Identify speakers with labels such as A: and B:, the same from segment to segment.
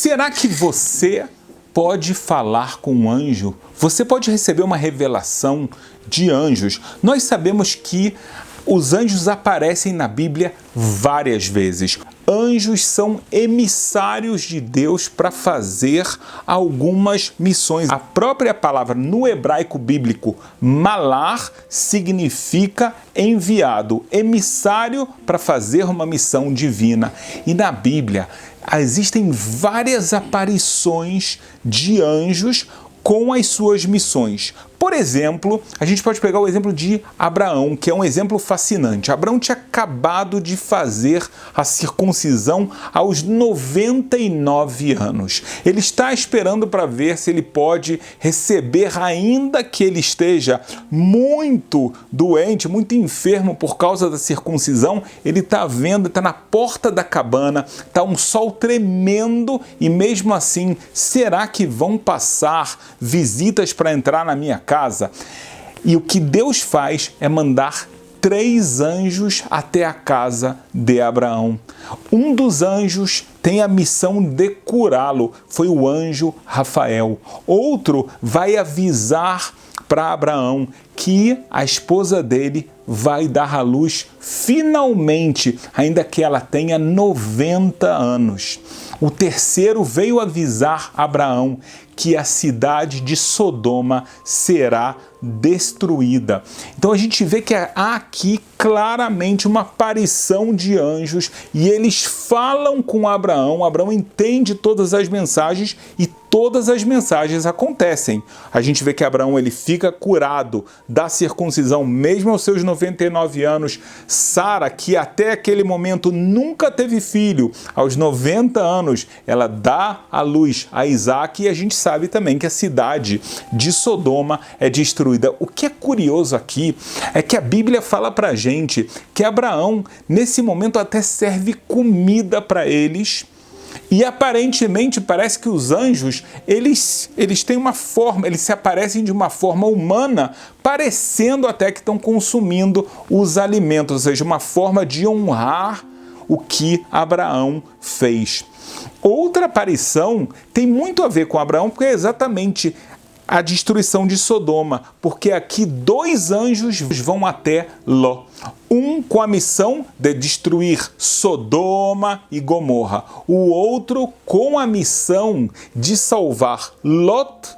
A: Será que você pode falar com um anjo? Você pode receber uma revelação de anjos. Nós sabemos que os anjos aparecem na Bíblia várias vezes. Anjos são emissários de Deus para fazer algumas missões. A própria palavra no hebraico bíblico, malar, significa enviado, emissário para fazer uma missão divina. E na Bíblia existem várias aparições de anjos com as suas missões. Por exemplo, a gente pode pegar o exemplo de Abraão, que é um exemplo fascinante. Abraão tinha acabado de fazer a circuncisão aos 99 anos. Ele está esperando para ver se ele pode receber, ainda que ele esteja muito doente, muito enfermo por causa da circuncisão. Ele está vendo, está na porta da cabana, está um sol tremendo e mesmo assim, será que vão passar visitas para entrar na minha casa? E o que Deus faz é mandar 3 anjos até a casa de Abraão. Um dos anjos tem a missão de curá-lo, foi o anjo Rafael. Outro vai avisar para Abraão que a esposa dele vai dar à luz finalmente, ainda que ela tenha 90 anos. O terceiro veio avisar Abraão que a cidade de Sodoma será destruída. Então a gente vê que há aqui claramente uma aparição de anjos e eles falam com Abraão. Abraão entende todas as mensagens e todas as mensagens acontecem. A gente vê que Abraão ele fica curado da circuncisão mesmo aos seus 99 anos. Sara, que até aquele momento nunca teve filho, aos 90 anos ela dá à luz a Isaac e a gente sabe também que a cidade de Sodoma é destruída. O que é curioso aqui é que a Bíblia fala pra gente que Abraão nesse momento até serve comida para eles. E aparentemente parece que os anjos, eles têm uma forma, eles se aparecem de uma forma humana, parecendo até que estão consumindo os alimentos, ou seja, uma forma de honrar o que Abraão fez. Outra aparição tem muito a ver com Abraão, porque é exatamente a destruição de Sodoma, porque aqui 2 anjos vão até Ló. Um com a missão de destruir Sodoma e Gomorra, o outro com a missão de salvar Lot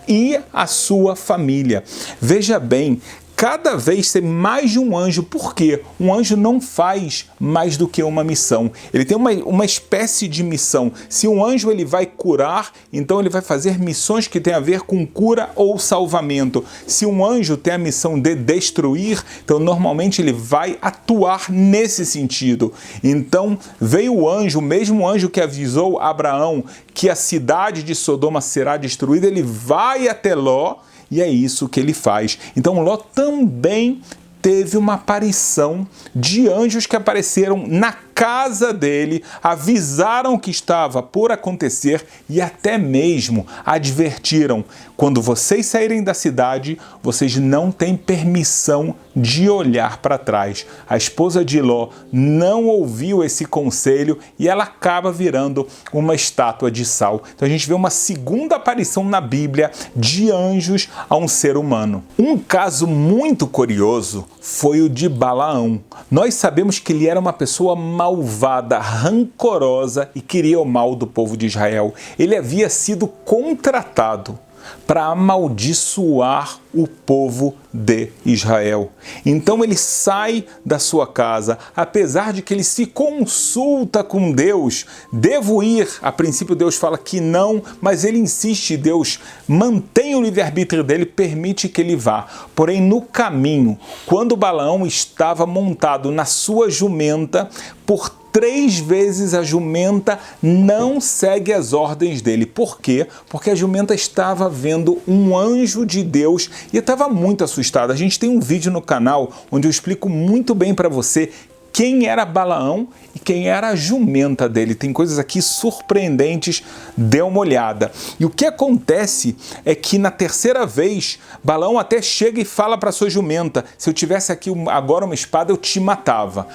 A: e a sua família. Veja bem, cada vez tem mais de um anjo. Por quê? Um anjo não faz mais do que uma missão. Ele tem uma espécie de missão. Se um anjo ele vai curar, então ele vai fazer missões que têm a ver com cura ou salvamento. Se um anjo tem a missão de destruir, então normalmente ele vai atuar nesse sentido. Então veio o anjo, o mesmo anjo que avisou Abraão que a cidade de Sodoma será destruída, ele vai até Ló. E é isso que ele faz. Então Ló também teve uma aparição de anjos que apareceram na casa dele, avisaram o que estava por acontecer e até mesmo advertiram: quando vocês saírem da cidade, vocês não têm permissão de olhar para trás. A esposa de Ló não ouviu esse conselho e ela acaba virando uma estátua de sal. Então a gente vê uma segunda aparição na Bíblia de anjos a um ser humano. Um caso muito curioso foi o de Balaão. Nós sabemos que ele era uma pessoa malvada, rancorosa e queria o mal do povo de Israel. Ele havia sido contratado para amaldiçoar o povo de Israel. Então ele sai da sua casa, apesar de que ele se consulta com Deus, devo ir, a princípio Deus fala que não, mas ele insiste, Deus mantém o livre-arbítrio dele, permite que ele vá. Porém, no caminho, quando Balaão estava montado na sua jumenta, por 3 vezes a jumenta não segue as ordens dele. Por quê? Porque a jumenta estava vendo um anjo de Deus e estava muito assustada. A gente tem um vídeo no canal onde eu explico muito bem para você quem era Balaão e quem era a jumenta dele. Tem coisas aqui surpreendentes, dê uma olhada. E o que acontece é que na terceira vez, Balaão até chega e fala para sua jumenta: se eu tivesse aqui agora uma espada, eu te matava.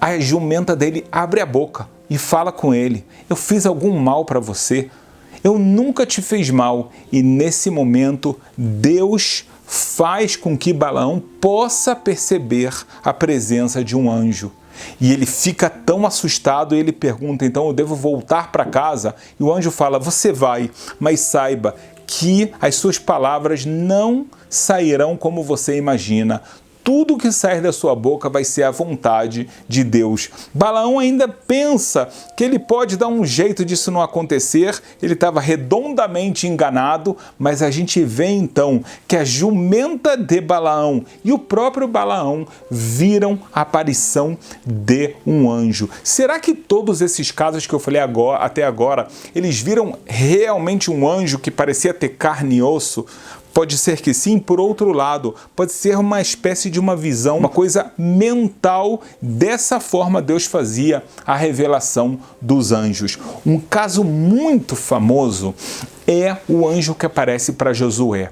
A: A jumenta dele abre a boca e fala com ele: eu fiz algum mal para você? eu nunca te fiz mal. E nesse momento, Deus faz com que Balaão possa perceber a presença de um anjo. E ele fica tão assustado, e ele pergunta, então eu devo voltar para casa? E o anjo fala, você vai, mas saiba que as suas palavras não sairão como você imagina. Tudo que sair da sua boca vai ser a vontade de Deus. Balaão ainda pensa que ele pode dar um jeito disso não acontecer, ele estava redondamente enganado, mas a gente vê então que a jumenta de Balaão e o próprio Balaão viram a aparição de um anjo. Será que todos esses casos que eu falei até agora, eles viram realmente um anjo que parecia ter carne e osso? Pode ser que sim, por outro lado, pode ser uma espécie de uma visão, uma coisa mental. Dessa forma Deus fazia a revelação dos anjos. Um caso muito famoso é o anjo que aparece para Josué.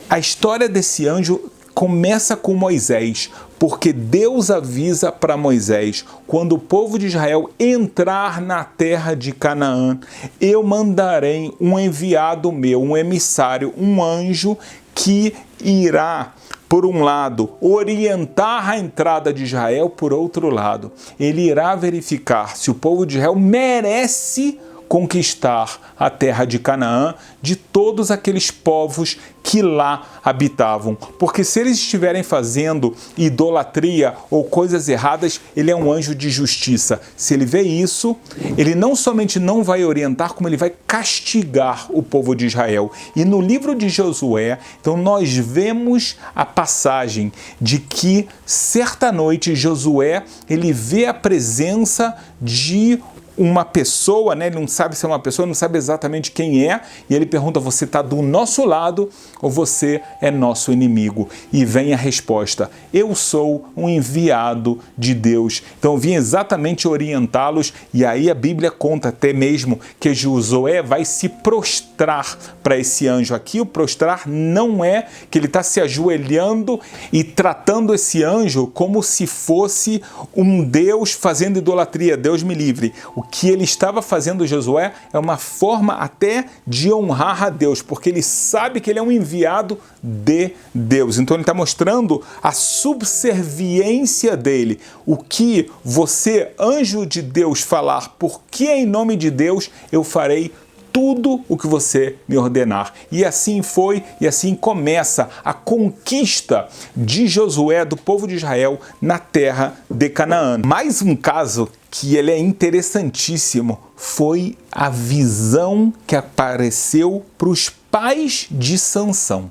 A: A história desse anjo começa com Moisés, porque Deus avisa para Moisés, quando o povo de Israel entrar na terra de Canaã, eu mandarei um enviado meu, um emissário, um anjo que irá, por um lado, orientar a entrada de Israel, por outro lado, ele irá verificar se o povo de Israel merece conquistar a terra de Canaã de todos aqueles povos que lá habitavam. Porque se eles estiverem fazendo idolatria ou coisas erradas, ele é um anjo de justiça. Se ele vê isso, ele não somente não vai orientar, como ele vai castigar o povo de Israel. E no livro de Josué, então nós vemos a passagem de que certa noite Josué, ele vê a presença de uma pessoa, né? Ele não sabe se é uma pessoa, não sabe exatamente quem é, e ele pergunta, você está do nosso lado ou você é nosso inimigo? E vem a resposta, eu sou um enviado de Deus. Então eu vim exatamente orientá-los, e aí a Bíblia conta até mesmo que Josué vai se prostrar para esse anjo. Aqui o prostrar não é que ele está se ajoelhando e tratando esse anjo como se fosse um Deus fazendo idolatria, Deus me livre. O que ele estava fazendo, Josué, é uma forma até de honrar a Deus, porque ele sabe que ele é um enviado de Deus. Então ele está mostrando a subserviência dele. O que você, anjo de Deus, falar, porque em nome de Deus eu farei tudo o que você me ordenar. E assim foi, e assim começa a conquista de Josué, do povo de Israel, na terra de Canaã. Mais um caso que ele é interessantíssimo foi a visão que apareceu para os pais de Sansão.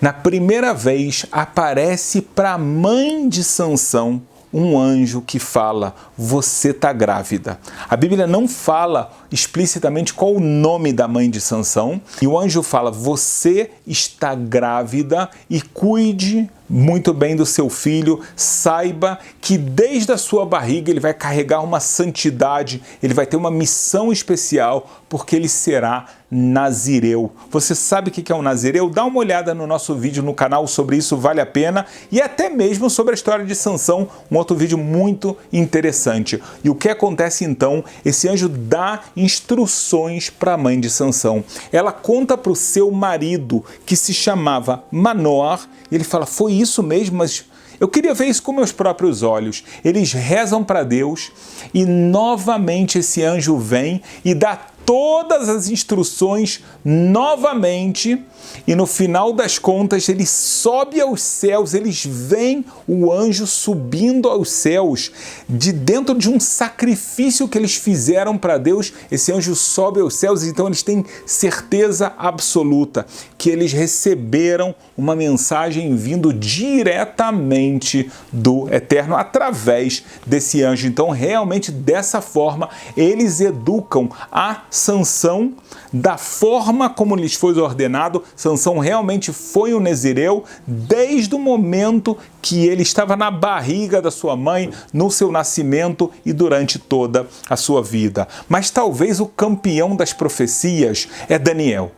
A: Na primeira vez aparece para a mãe de Sansão um anjo que fala, você está grávida. A Bíblia não fala explicitamente qual o nome da mãe de Sansão, e o anjo fala, você está grávida e cuide muito bem do seu filho, saiba que desde a sua barriga ele vai carregar uma santidade, ele vai ter uma missão especial, porque ele será nazireu. Você sabe o que é um nazireu? Dá uma olhada no nosso vídeo no canal sobre isso, vale a pena, e até mesmo sobre a história de Sansão, um outro vídeo muito interessante. E o que acontece então? Esse anjo dá instruções para a mãe de Sansão. Ela conta para o seu marido, que se chamava Manoar, e ele fala, foi isso mesmo, mas eu queria ver isso com meus próprios olhos. Eles rezam para Deus e novamente esse anjo vem e dá todas as instruções novamente, e no final das contas ele sobe aos céus, eles veem o anjo subindo aos céus, de dentro de um sacrifício que eles fizeram para Deus, esse anjo sobe aos céus, então eles têm certeza absoluta que eles receberam uma mensagem vindo diretamente do Eterno, através desse anjo. Então realmente dessa forma eles educam a Sansão da forma como lhes foi ordenado. Sansão realmente foi um nazireu desde o momento que ele estava na barriga da sua mãe, no seu nascimento e durante toda a sua vida. Mas talvez o campeão das profecias é Daniel.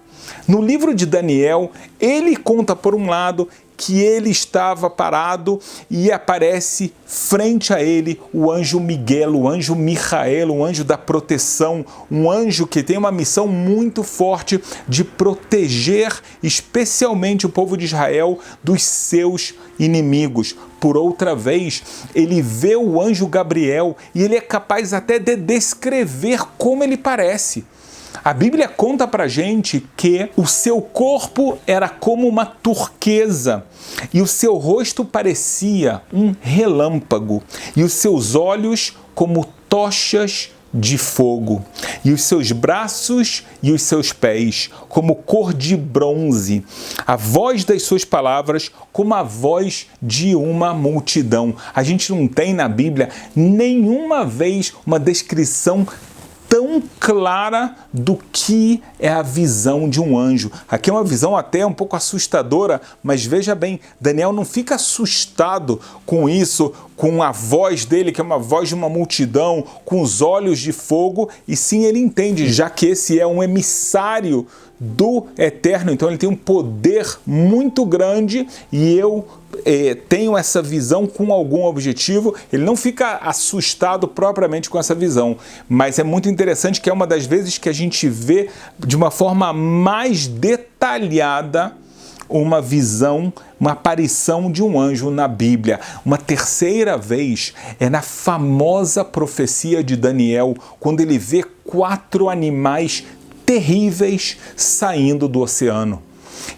A: No livro de Daniel, ele conta, por um lado, que ele estava parado e aparece frente a ele o anjo Miguel, o anjo Micael, o anjo da proteção, um anjo que tem uma missão muito forte de proteger especialmente o povo de Israel dos seus inimigos. Por outra vez, ele vê o anjo Gabriel e ele é capaz até de descrever como ele parece. A Bíblia conta pra gente que o seu corpo era como uma turquesa e o seu rosto parecia um relâmpago e os seus olhos como tochas de fogo, e os seus braços e os seus pés como cor de bronze, a voz das suas palavras como a voz de uma multidão. A gente não tem na Bíblia nenhuma vez uma descrição tão clara do que é a visão de um anjo. Aqui é uma visão até um pouco assustadora, mas veja bem, Daniel não fica assustado com isso, com a voz dele, que é uma voz de uma multidão, com os olhos de fogo, e sim ele entende, já que esse é um emissário do Eterno, então ele tem um poder muito grande e eu tenho essa visão com algum objetivo. Ele não fica assustado propriamente com essa visão, mas é muito interessante que é uma das vezes que a gente vê de uma forma mais detalhada uma visão, uma aparição de um anjo na Bíblia. Uma terceira vez é na famosa profecia de Daniel, quando ele vê 4 animais terríveis saindo do oceano.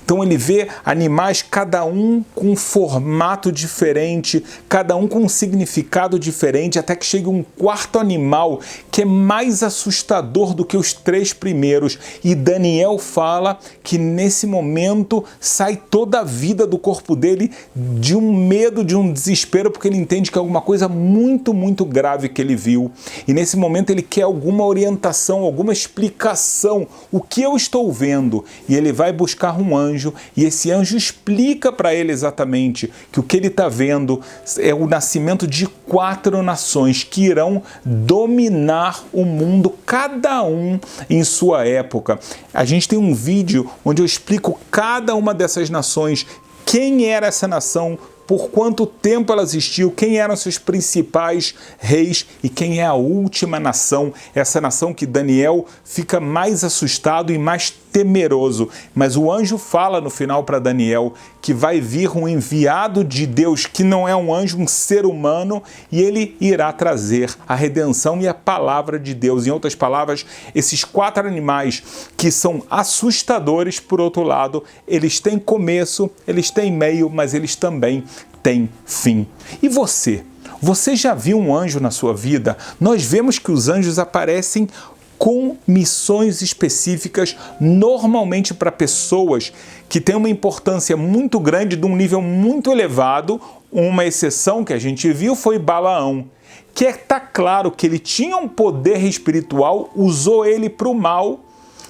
A: Então ele vê animais, cada um com um formato diferente, cada um com um significado diferente, até que chega um 4º animal que é mais assustador do que os 3 primeiros. E Daniel fala que nesse momento sai toda a vida do corpo dele, de um medo, de um desespero, porque ele entende que é alguma coisa muito, muito grave que ele viu. E nesse momento ele quer alguma orientação, alguma explicação. O que eu estou vendo? E ele vai buscar um anjo, e esse anjo explica para ele exatamente que o que ele está vendo é o nascimento de 4 nações que irão dominar o mundo, cada um em sua época. A gente tem um vídeo onde eu explico cada uma dessas nações, quem era essa nação, por quanto tempo ela existiu, quem eram seus principais reis e quem é a última nação, essa nação que Daniel fica mais assustado e mais temeroso. Mas o anjo fala no final para Daniel que vai vir um enviado de Deus, que não é um anjo, um ser humano, e ele irá trazer a redenção e a palavra de Deus. Em outras palavras, esses 4 animais que são assustadores, por outro lado, eles têm começo, eles têm meio, mas eles também têm fim. E você? Você já viu um anjo na sua vida? Nós vemos que os anjos aparecem com missões específicas, normalmente para pessoas que têm uma importância muito grande, de um nível muito elevado. Uma exceção que a gente viu foi Balaão, que está claro que ele tinha um poder espiritual, usou ele para o mal,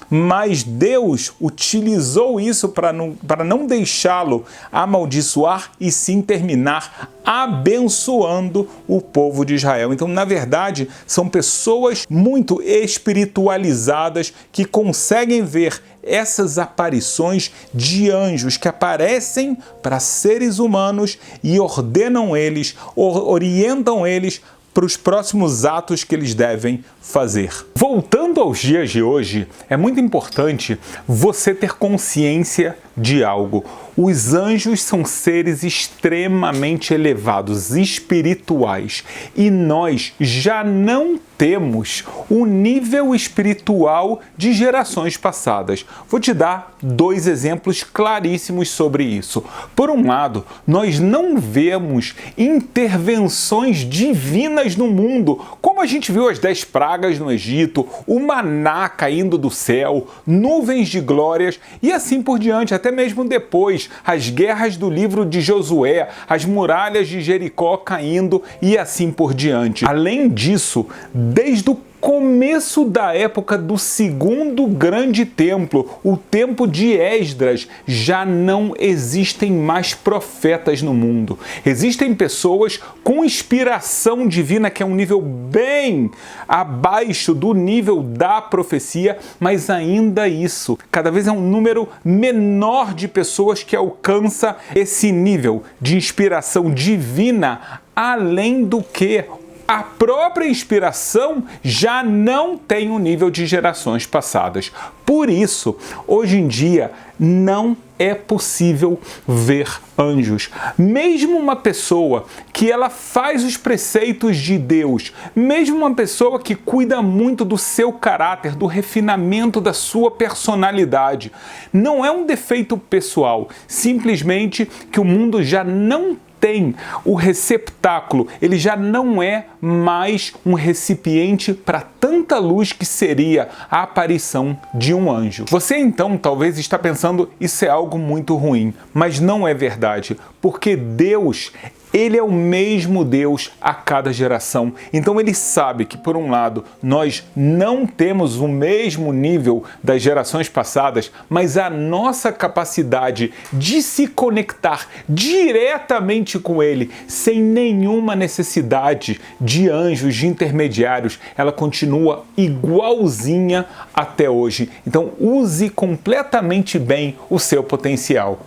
A: mas Deus utilizou isso para não deixá-lo amaldiçoar e sim terminar abençoando o povo de Israel. Então, na verdade, são pessoas muito espiritualizadas que conseguem ver essas aparições de anjos que aparecem para seres humanos e ordenam eles, orientam eles para os próximos atos que eles devem fazer. Voltando aos dias de hoje, é muito importante você ter consciência de algo. Os anjos são seres extremamente elevados, espirituais, e nós já não temos o nível espiritual de gerações passadas. Vou te dar 2 exemplos claríssimos sobre isso. Por um lado, nós não vemos intervenções divinas no mundo, como a gente viu as 10 pragas no Egito, o maná caindo do céu, nuvens de glórias e assim por diante, até mesmo depois, as guerras do livro de Josué, as muralhas de Jericó caindo e assim por diante. Além disso, desde o começo da época do segundo grande templo, o tempo de Esdras, já não existem mais profetas no mundo. Existem pessoas com inspiração divina, que é um nível bem abaixo do nível da profecia, mas ainda isso, cada vez é um número menor de pessoas que alcança esse nível de inspiração divina, além do que a própria inspiração já não tem o nível de gerações passadas. Por isso, hoje em dia, não é possível ver anjos. Mesmo uma pessoa que ela faz os preceitos de Deus, mesmo uma pessoa que cuida muito do seu caráter, do refinamento da sua personalidade, não é um defeito pessoal, simplesmente que o mundo já não tem o receptáculo, ele já não é mais um recipiente para tanta luz que seria a aparição de um anjo. Você então talvez está pensando, isso é algo muito ruim, mas não é verdade, porque Deus, ele é o mesmo Deus a cada geração. Então ele sabe que, por um lado, nós não temos o mesmo nível das gerações passadas, mas a nossa capacidade de se conectar diretamente com ele, sem nenhuma necessidade de anjos, de intermediários, ela continua igualzinha até hoje. Então use completamente bem o seu potencial.